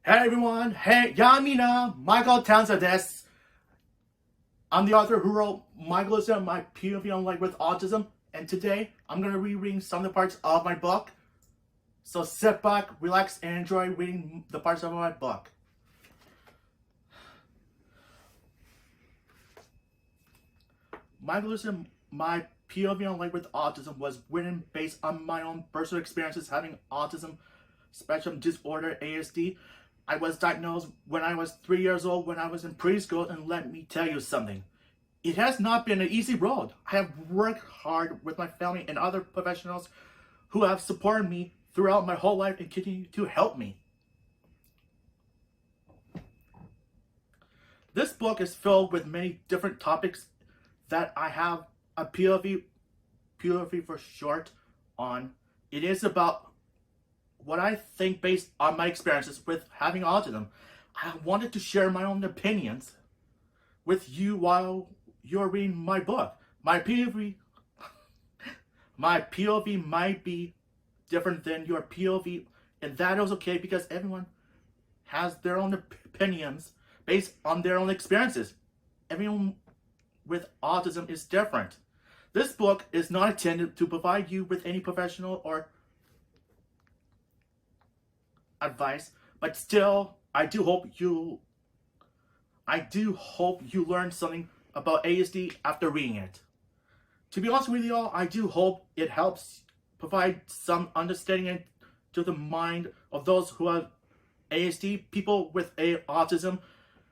Hey everyone, hey, Yamina, Michael Tanzer desu. I'm the author who wrote Michaelism, My POV on with Autism, and today I'm going to be reading some of the parts of my book. So sit back, relax, and enjoy reading the parts of my book. Michaelism, My POV on with Autism was written based on my own personal experiences having autism spectrum disorder, ASD. I was diagnosed when I was 3 years old when I was in preschool, and let me tell you something. It has not been an easy road. I have worked hard with my family and other professionals who have supported me throughout my whole life and continue to help me. This book is filled with many different topics that I have a POV for short on. It is about what I think based on my experiences with having autism. I wanted to share my own opinions with you while you're reading my book. My POV might be different than your POV, and that is okay because everyone has their own opinions based on their own experiences. Everyone with autism is different. This book is not intended to provide you with any professional or advice, but still, I do hope you learn something about ASD after reading it. To be honest with you all, I do hope it helps provide some understanding to the mind of those who have ASD. People with autism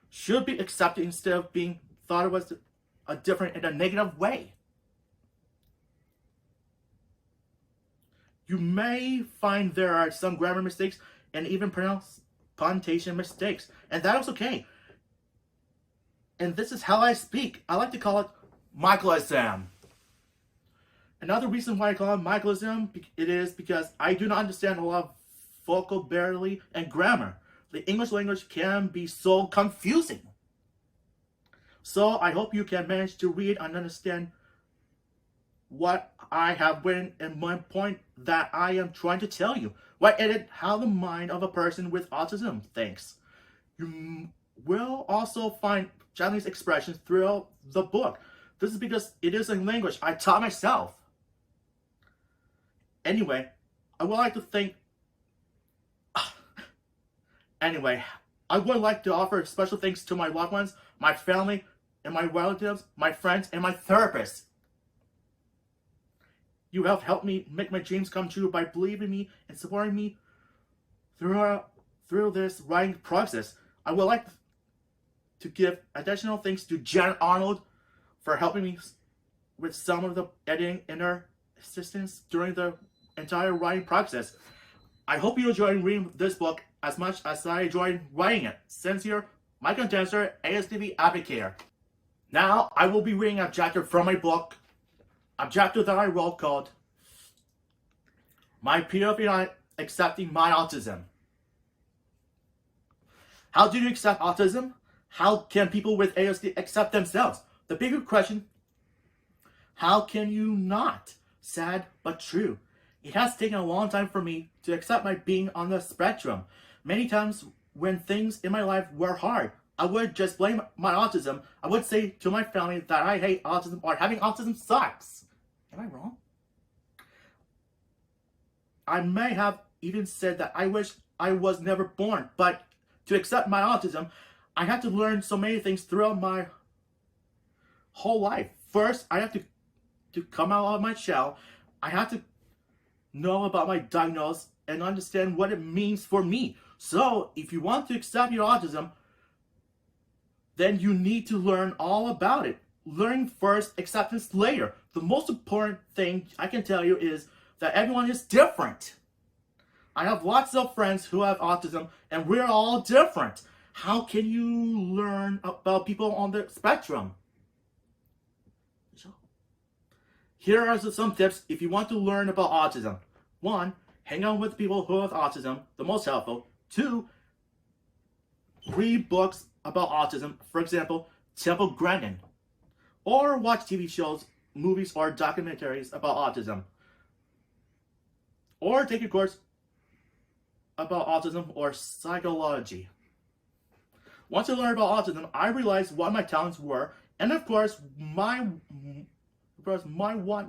should be accepted instead of being thought of as a different in a negative way. You may find there are some grammar mistakes and even pronunciation mistakes, and that is okay. And this is how I speak. I like to call it Michaelism. Another reason why I call it Michaelism, it is because I do not understand a lot of vocabulary and grammar. The English language can be so confusing. So I hope you can manage to read and understand what I have written and one point that I am trying to tell you. Why edit how the mind of a person with autism thinks. You will also find Japanese expressions throughout the book. This is because it is a language I taught myself. Anyway, I would like to offer special thanks to my loved ones, my family, and my relatives, my friends, and my therapist. You have helped me make my dreams come true by believing me and supporting me through this writing process. I would like to give additional thanks to Jen Arnold for helping me with some of the editing and her assistance during the entire writing process. I hope you enjoy reading this book as much as I enjoyed writing it. Sincere, Michael Tanzer, ASDV Advocate. Now, I will be reading a chapter from my book, a chapter that I wrote called My POV on Accepting My Autism. How do you accept autism? How can people with ASD accept themselves? The bigger question, how can you not? Sad but true. It has taken a long time for me to accept my being on the spectrum. Many times when things in my life were hard, I would just blame my autism. I would say to my family that I hate autism or having autism sucks. Am I wrong? I may have even said that I wish I was never born, but to accept my autism, I had to learn so many things throughout my whole life. First, I have to come out of my shell. I have to know about my diagnosis and understand what it means for me. So, if you want to accept your autism, then you need to learn all about it. Learning first, acceptance later. The most important thing I can tell you is that everyone is different. I have lots of friends who have autism, and we're all different. How can you learn about people on the spectrum? Here are some tips if you want to learn about autism. 1. Hang out with people who have autism, the most helpful. 2. Read books about autism, for example, Temple Grandin. Or watch TV shows, movies, or documentaries about autism. Or take a course about autism or psychology. Once I learned about autism, I realized what my talents were, and of course, what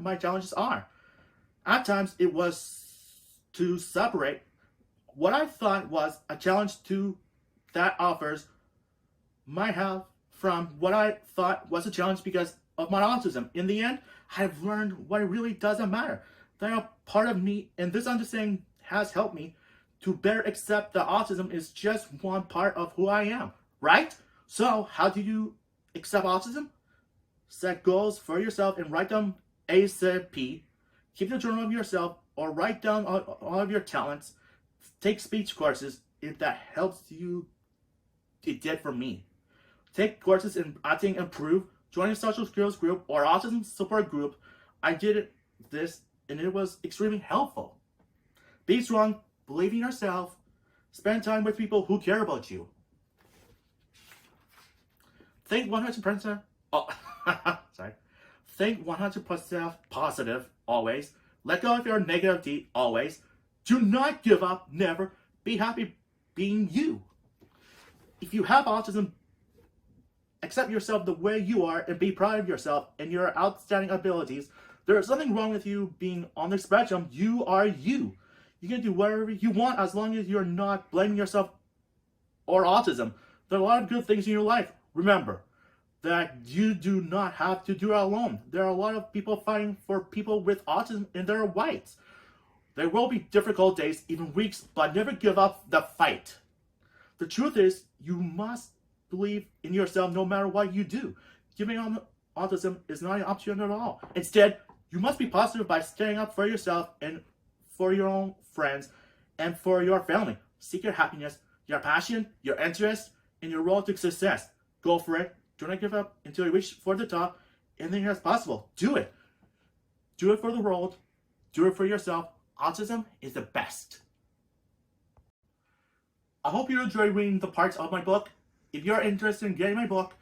my challenges are. At times, it was to separate what I thought was a challenge to that offers might have from what I thought was a challenge because of my autism. In the end, I've learned what it really doesn't matter. They are part of me, and this understanding has helped me to better accept that autism is just one part of who I am, right? So, how do you accept autism? Set goals for yourself and write them ASAP. Keep a journal of yourself or write down all of your talents. Take speech courses if that helps you. It did for me. Take courses in acting improve. Join a social skills group or autism support group. I did this and it was extremely helpful. Be strong, believe in yourself, spend time with people who care about you. Think 100%. Oh, sorry. Think 100% positive always. Let go of your negativity always. Do not give up. Never. Be happy being you. If you have autism, accept yourself the way you are and be proud of yourself and your outstanding abilities. There is nothing wrong with you being on the spectrum. You are you. You can do whatever you want as long as you're not blaming yourself or autism. There are a lot of good things in your life. Remember that you do not have to do it alone. There are a lot of people fighting for people with autism in their rights. There will be difficult days, even weeks, but never give up the fight. The truth is, you must believe in yourself no matter what you do. Giving up autism is not an option at all. Instead, you must be positive by standing up for yourself and for your own friends and for your family. Seek your happiness, your passion, your interest, and your road to success. Go for it. Do not give up until you reach for the top. Anything that's possible. Do it. Do it for the world. Do it for yourself. Autism is the best. I hope you enjoyed reading the parts of my book. If you're interested in getting my book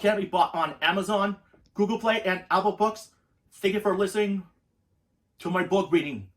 can be bought on Amazon, Google Play, and Apple Books. Thank you for listening to my book reading.